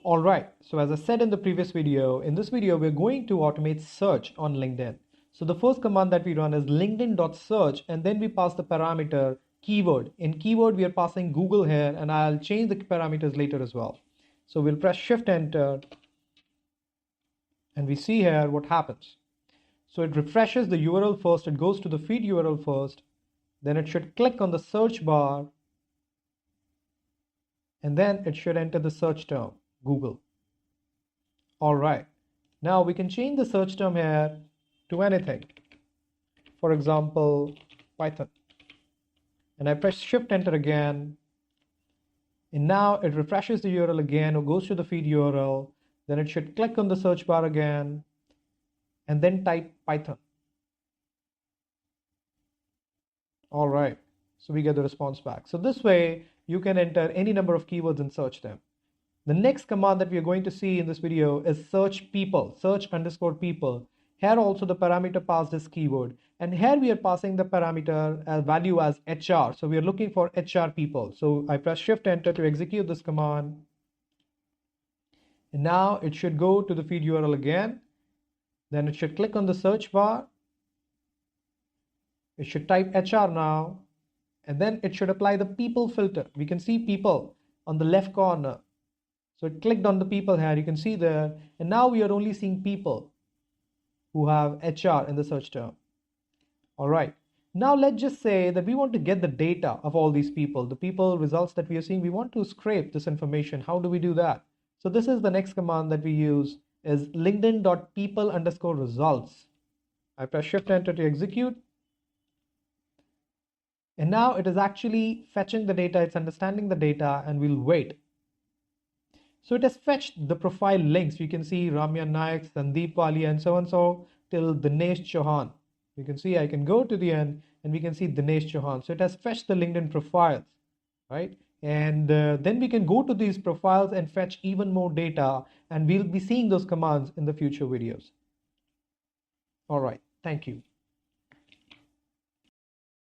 All right, so as I said in the previous video, in this video, we're going to automate search on LinkedIn. So the first command that we run is linkedin.search, and then we pass the parameter keyword. In keyword, we are passing Google here, and I'll change the parameters later as well. So we'll press Shift Enter, and we see here what happens. So it refreshes the URL first, it goes to the feed URL first, then it should click on the search bar, and then it should enter the search term, Google. All right, now we can change the search term here to anything. For example, Python. And I press Shift Enter again. And now it refreshes the URL again or goes to the feed URL. Then it should click on the search bar again and then type Python. All right, so we get the response back. So this way you can enter any number of keywords and search them. The next command that we are going to see in this video is search people, search_people. Here also the parameter passed is keyword. And here we are passing the parameter as value as HR. So we are looking for HR people. So I press Shift Enter to execute this command. And now it should go to the feed URL again. Then it should click on the search bar. It should type HR now. And then it should apply the people filter. We can see people on the left corner. So it clicked on the people here, you can see there, and now we are only seeing people who have HR in the search term. All right, now let's just say that we want to get the data of all these people, the people results that we are seeing. We want to scrape this information. How do we do that? So this is the next command that we use is linkedin.people_results. I press Shift Enter to execute. And now it is actually fetching the data, it's understanding the data, and we'll wait. So it has fetched the profile links. You can see Ramya Naik, Sandeep Walia, and so till Dinesh Chauhan. You can see I can go to the end and we can see Dinesh Chauhan. So it has fetched the LinkedIn profiles, right? And then we can go to these profiles and fetch even more data, and we'll be seeing those commands in the future videos. All right, thank you.